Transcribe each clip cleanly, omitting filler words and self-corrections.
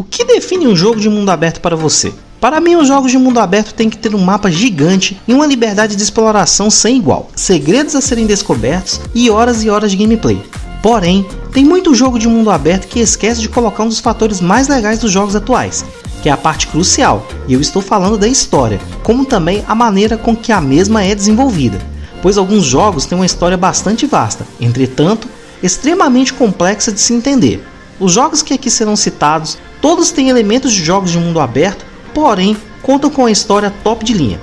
O que define um jogo de mundo aberto para você? Para mim, os jogos de mundo aberto têm que ter um mapa gigante e uma liberdade de exploração sem igual, segredos a serem descobertos e horas de gameplay. Porém, tem muito jogo de mundo aberto que esquece de colocar um dos fatores mais legais dos jogos atuais, que é a parte crucial, e eu estou falando da história, como também a maneira com que a mesma é desenvolvida, pois alguns jogos têm uma história bastante vasta, entretanto, extremamente complexa de se entender. Os jogos que aqui serão citados, todos têm elementos de jogos de mundo aberto, porém, contam com a história top de linha.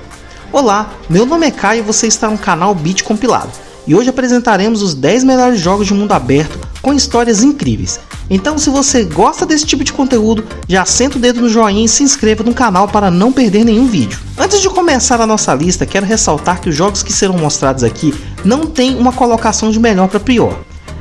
Olá, meu nome é Caio e você está no canal Beat Compilado, e hoje apresentaremos os 10 melhores jogos de mundo aberto com histórias incríveis. Então, se você gosta desse tipo de conteúdo, já senta o dedo no joinha e se inscreva no canal para não perder nenhum vídeo. Antes de começar a nossa lista, quero ressaltar que os jogos que serão mostrados aqui não têm uma colocação de melhor para pior.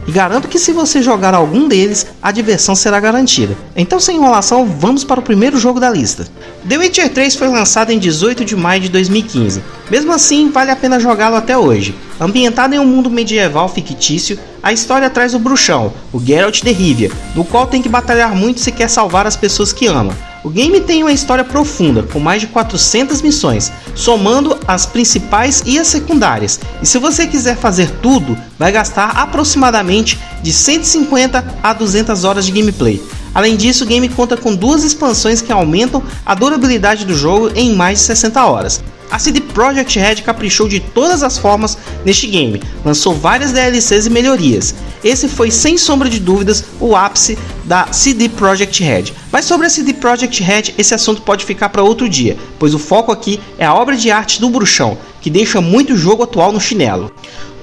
E garanto que se você jogar algum deles, a diversão será garantida. Então, sem enrolação, vamos para o primeiro jogo da lista. The Witcher 3 foi lançado em 18 de maio de 2015. Mesmo assim, vale a pena jogá-lo até hoje. Ambientado em um mundo medieval fictício, a história traz o bruxão, o Geralt de Rivia, no qual tem que batalhar muito se quer salvar as pessoas que ama. O game tem uma história profunda, com mais de 400 missões, somando as principais e as secundárias, e se você quiser fazer tudo, vai gastar aproximadamente de 150 a 200 horas de gameplay. Além disso, o game conta com duas expansões que aumentam a durabilidade do jogo em mais de 60 horas. A CD Projekt Red caprichou de todas as formas neste game, lançou várias DLCs e melhorias. Esse foi sem sombra de dúvidas o ápice da CD Projekt Red. Mas sobre a CD Projekt Red, esse assunto pode ficar para outro dia, pois o foco aqui é a obra de arte do bruxão, que deixa muito o jogo atual no chinelo.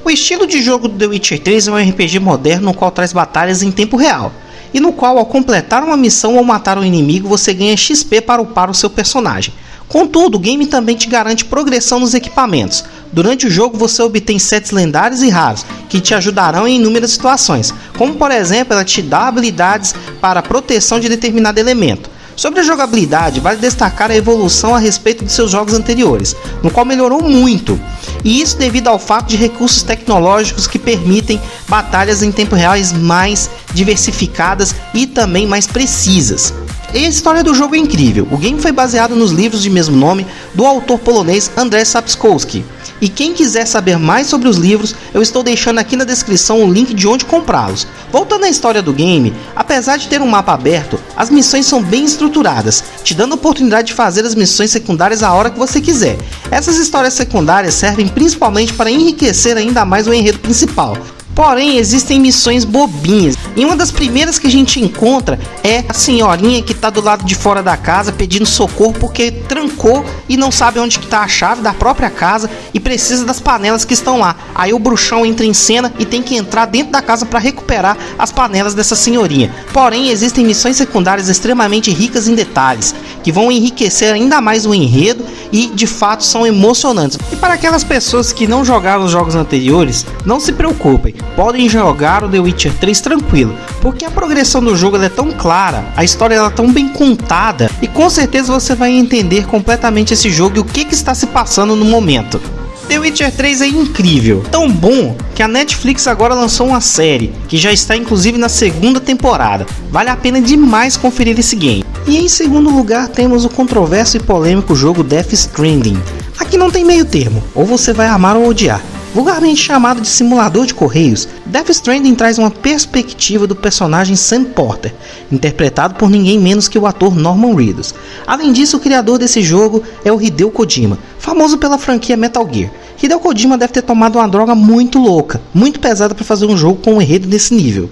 O estilo de jogo do The Witcher 3 é um RPG moderno no qual traz batalhas em tempo real, e no qual ao completar uma missão ou matar um inimigo você ganha XP para upar o seu personagem. Contudo, o game também te garante progressão nos equipamentos. Durante o jogo você obtém sets lendários e raros, que te ajudarão em inúmeras situações, como por exemplo ela te dá habilidades para a proteção de determinado elemento. Sobre a jogabilidade, vale destacar a evolução a respeito de seus jogos anteriores, no qual melhorou muito, e isso devido ao fato de recursos tecnológicos que permitem batalhas em tempo real mais diversificadas e também mais precisas. E a história do jogo é incrível. O game foi baseado nos livros de mesmo nome do autor polonês Andrzej Sapkowski. E quem quiser saber mais sobre os livros, eu estou deixando aqui na descrição o link de onde comprá-los. Voltando à história do game, apesar de ter um mapa aberto, as missões são bem estruturadas, te dando a oportunidade de fazer as missões secundárias a hora que você quiser. Essas histórias secundárias servem principalmente para enriquecer ainda mais o enredo principal. Porém, existem missões bobinhas, e uma das primeiras que a gente encontra é a senhorinha que está do lado de fora da casa pedindo socorro porque trancou e não sabe onde está a chave da própria casa e precisa das panelas que estão lá. Aí o bruxão entra em cena e tem que entrar dentro da casa para recuperar as panelas dessa senhorinha. Porém, existem missões secundárias extremamente ricas em detalhes, que vão enriquecer ainda mais o enredo e de fato são emocionantes. E para aquelas pessoas que não jogaram os jogos anteriores, não se preocupem, podem jogar o The Witcher 3 tranquilo, porque a progressão do jogo é tão clara, a história é tão bem contada, e com certeza você vai entender completamente esse jogo e o que está se passando no momento. The Witcher 3 é incrível, tão bom que a Netflix agora lançou uma série, que já está inclusive na segunda temporada. Vale a pena demais conferir esse game. E em segundo lugar temos o controverso e polêmico jogo Death Stranding. Aqui não tem meio termo, ou você vai amar ou odiar. Vulgarmente chamado de simulador de correios, Death Stranding traz uma perspectiva do personagem Sam Porter, interpretado por ninguém menos que o ator Norman Reedus. Além disso, o criador desse jogo é o Hideo Kojima, famoso pela franquia Metal Gear. Hideo Kojima deve ter tomado uma droga muito louca, muito pesada para fazer um jogo com um enredo desse nível.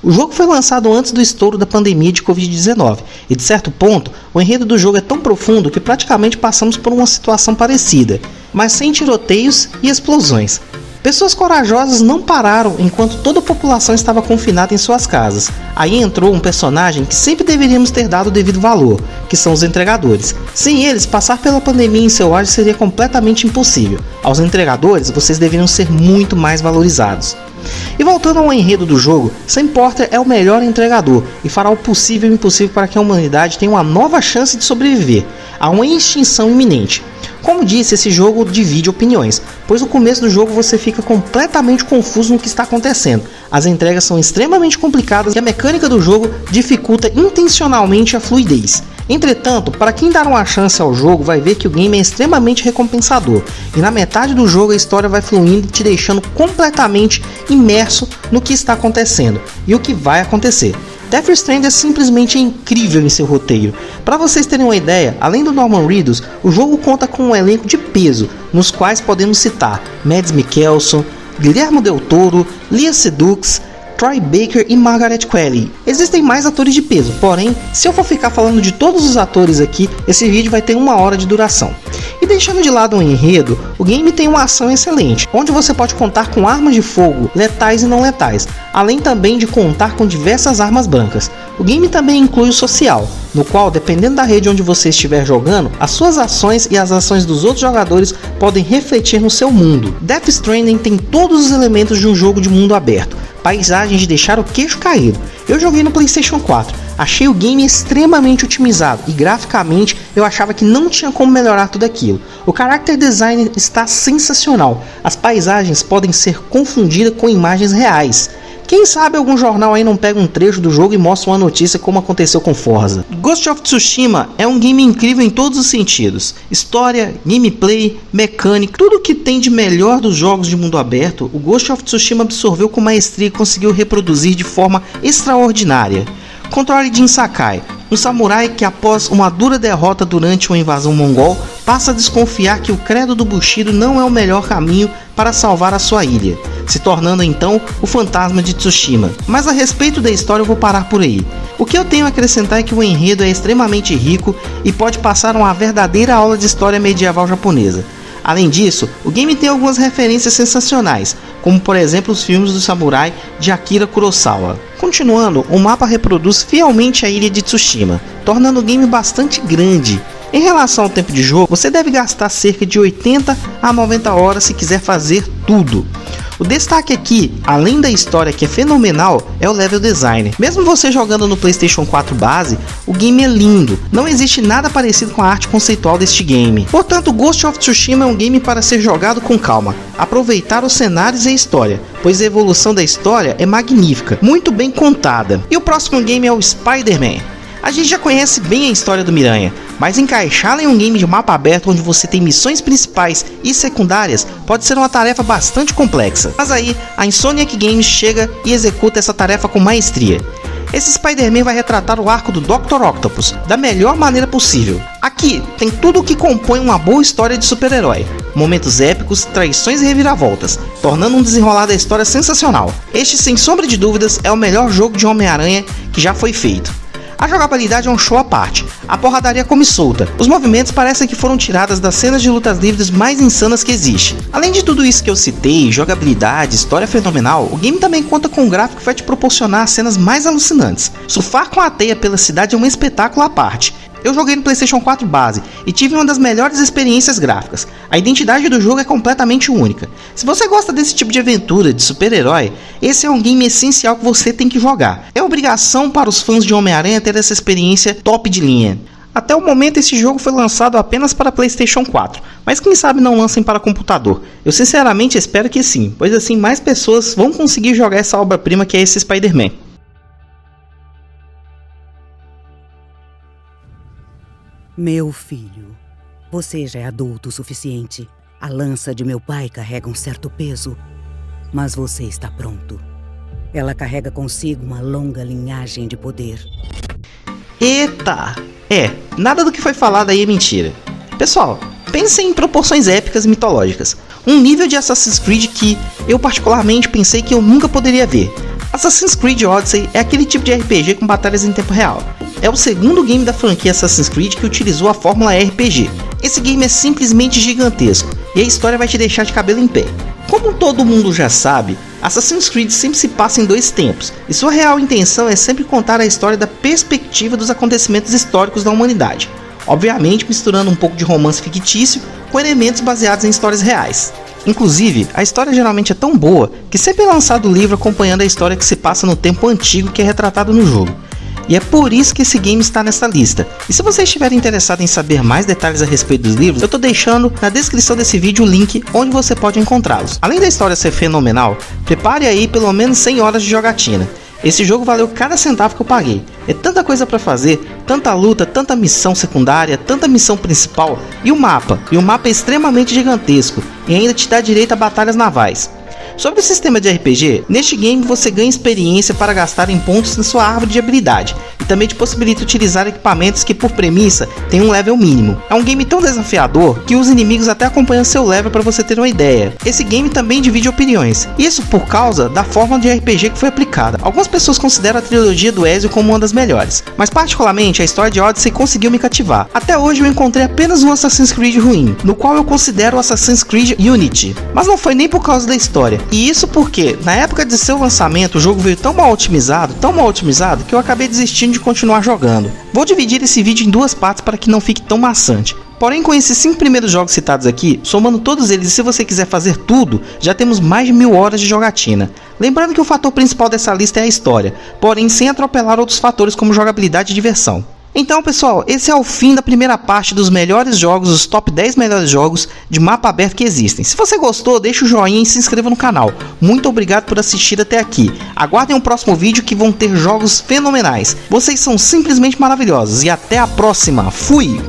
O jogo foi lançado antes do estouro da pandemia de Covid-19, e de certo ponto, o enredo do jogo é tão profundo que praticamente passamos por uma situação parecida, mas sem tiroteios e explosões. Pessoas corajosas não pararam enquanto toda a população estava confinada em suas casas. Aí entrou um personagem que sempre deveríamos ter dado o devido valor, que são os entregadores. Sem eles, passar pela pandemia em seu auge seria completamente impossível. Aos entregadores, vocês deveriam ser muito mais valorizados. E voltando ao enredo do jogo, Sam Porter é o melhor entregador e fará o possível e o impossível para que a humanidade tenha uma nova chance de sobreviver a uma extinção iminente. Como disse, esse jogo divide opiniões, pois no começo do jogo você fica completamente confuso no que está acontecendo. As entregas são extremamente complicadas e a mecânica do jogo dificulta intencionalmente a fluidez. Entretanto, para quem dar uma chance ao jogo vai ver que o game é extremamente recompensador, e na metade do jogo a história vai fluindo te deixando completamente imerso no que está acontecendo e o que vai acontecer. Death Stranding é simplesmente incrível em seu roteiro. Para vocês terem uma ideia, além do Norman Reedus, o jogo conta com um elenco de peso, nos quais podemos citar Mads Mikkelsen, Guillermo del Toro, Léa Seydoux, Troy Baker e Margaret Qualley. Existem mais atores de peso, porém, se eu for ficar falando de todos os atores aqui, esse vídeo vai ter 1 hora de duração. E deixando de lado o enredo, o game tem uma ação excelente, onde você pode contar com armas de fogo, letais e não letais, além também de contar com diversas armas brancas. O game também inclui o social, no qual, dependendo da rede onde você estiver jogando, as suas ações e as ações dos outros jogadores podem refletir no seu mundo. Death Stranding tem todos os elementos de um jogo de mundo aberto, paisagens de deixar o queixo caído. Eu joguei no PlayStation 4, achei o game extremamente otimizado e graficamente eu achava que não tinha como melhorar tudo aquilo. O character design está sensacional, as paisagens podem ser confundidas com imagens reais. Quem sabe algum jornal aí não pega um trecho do jogo e mostra uma notícia como aconteceu com Forza. Ghost of Tsushima é um game incrível em todos os sentidos. História, gameplay, mecânica, tudo que tem de melhor dos jogos de mundo aberto, o Ghost of Tsushima absorveu com maestria e conseguiu reproduzir de forma extraordinária. Controle Jin Sakai, um samurai que após uma dura derrota durante uma invasão mongol, passa a desconfiar que o credo do Bushido não é o melhor caminho para salvar a sua ilha, se tornando então o fantasma de Tsushima. Mas a respeito da história eu vou parar por aí. O que eu tenho a acrescentar é que o enredo é extremamente rico e pode passar uma verdadeira aula de história medieval japonesa. Além disso, o game tem algumas referências sensacionais, como por exemplo os filmes do samurai de Akira Kurosawa. Continuando, o mapa reproduz fielmente a ilha de Tsushima, tornando o game bastante grande. Em relação ao tempo de jogo, você deve gastar cerca de 80 a 90 horas se quiser fazer tudo. O destaque aqui, além da história que é fenomenal, é o level design. Mesmo você jogando no PlayStation 4 base, o game é lindo, não existe nada parecido com a arte conceitual deste game. Portanto, Ghost of Tsushima é um game para ser jogado com calma, aproveitar os cenários e a história, pois a evolução da história é magnífica, muito bem contada. E o próximo game é o Spider-Man. A gente já conhece bem a história do Miranha, mas encaixá-la em um game de mapa aberto onde você tem missões principais e secundárias pode ser uma tarefa bastante complexa. Mas aí, a Insomniac Games chega e executa essa tarefa com maestria. Esse Spider-Man vai retratar o arco do Dr. Octopus da melhor maneira possível. Aqui tem tudo o que compõe uma boa história de super-herói, momentos épicos, traições e reviravoltas, tornando um desenrolar da história sensacional. Este, sem sombra de dúvidas, é o melhor jogo de Homem-Aranha que já foi feito. A jogabilidade é um show à parte, a porradaria come solta, os movimentos parecem que foram tiradas das cenas de lutas livres mais insanas que existe. Além de tudo isso que eu citei, jogabilidade, história fenomenal, o game também conta com um gráfico que vai te proporcionar as cenas mais alucinantes. Surfar com a teia pela cidade é um espetáculo à parte. Eu joguei no PlayStation 4 base e tive uma das melhores experiências gráficas. A identidade do jogo é completamente única. Se você gosta desse tipo de aventura, de super-herói, esse é um game essencial que você tem que jogar. É obrigação para os fãs de Homem-Aranha ter essa experiência top de linha. Até o momento esse jogo foi lançado apenas para PlayStation 4, mas quem sabe não lancem para computador. Eu sinceramente espero que sim, pois assim mais pessoas vão conseguir jogar essa obra-prima que é esse Spider-Man. Meu filho, você já é adulto o suficiente. A lança de meu pai carrega um certo peso, mas você está pronto. Ela carrega consigo uma longa linhagem de poder. Eita! Nada do que foi falado aí é mentira. Pessoal, pensem em proporções épicas e mitológicas. Um nível de Assassin's Creed que eu particularmente pensei que eu nunca poderia ver. Assassin's Creed Odyssey é aquele tipo de RPG com batalhas em tempo real. É o segundo game da franquia Assassin's Creed que utilizou a fórmula RPG. Esse game é simplesmente gigantesco e a história vai te deixar de cabelo em pé. Como todo mundo já sabe, Assassin's Creed sempre se passa em 2 tempos, e sua real intenção é sempre contar a história da perspectiva dos acontecimentos históricos da humanidade, obviamente misturando um pouco de romance fictício com elementos baseados em histórias reais. Inclusive, a história geralmente é tão boa que sempre é lançado o livro acompanhando a história que se passa no tempo antigo que é retratado no jogo. E é por isso que esse game está nessa lista. E se vocês estiverem interessados em saber mais detalhes a respeito dos livros, eu estou deixando na descrição desse vídeo o link onde você pode encontrá-los. Além da história ser fenomenal, prepare aí pelo menos 100 horas de jogatina. Esse jogo valeu cada centavo que eu paguei. É tanta coisa pra fazer, tanta luta, tanta missão secundária, tanta missão principal e o mapa é extremamente gigantesco e ainda te dá direito a batalhas navais. Sobre o sistema de RPG, neste game você ganha experiência para gastar em pontos na sua árvore de habilidade e também te possibilita utilizar equipamentos que por premissa tem um level mínimo. É um game tão desafiador que os inimigos até acompanham seu level para você ter uma ideia. Esse game também divide opiniões, isso por causa da forma de RPG que foi aplicada. Algumas pessoas consideram a trilogia do Ezio como uma das melhores, mas particularmente a história de Odyssey conseguiu me cativar. Até hoje eu encontrei apenas um Assassin's Creed ruim, no qual eu considero o Assassin's Creed Unity, mas não foi nem por causa da história. E isso porque, na época de seu lançamento, o jogo veio tão mal otimizado, que eu acabei desistindo de continuar jogando. Vou dividir esse vídeo em duas partes para que não fique tão maçante. Porém, com esses 5 primeiros jogos citados aqui, somando todos eles e se você quiser fazer tudo, já temos mais de 1000 horas de jogatina. Lembrando que o fator principal dessa lista é a história, porém sem atropelar outros fatores como jogabilidade e diversão. Então pessoal, esse é o fim da primeira parte dos melhores jogos, os top 10 melhores jogos de mapa aberto que existem. Se você gostou, deixa o joinha e se inscreva no canal. Muito obrigado por assistir até aqui. Aguardem o próximo vídeo que vão ter jogos fenomenais. Vocês são simplesmente maravilhosos e até a próxima. Fui!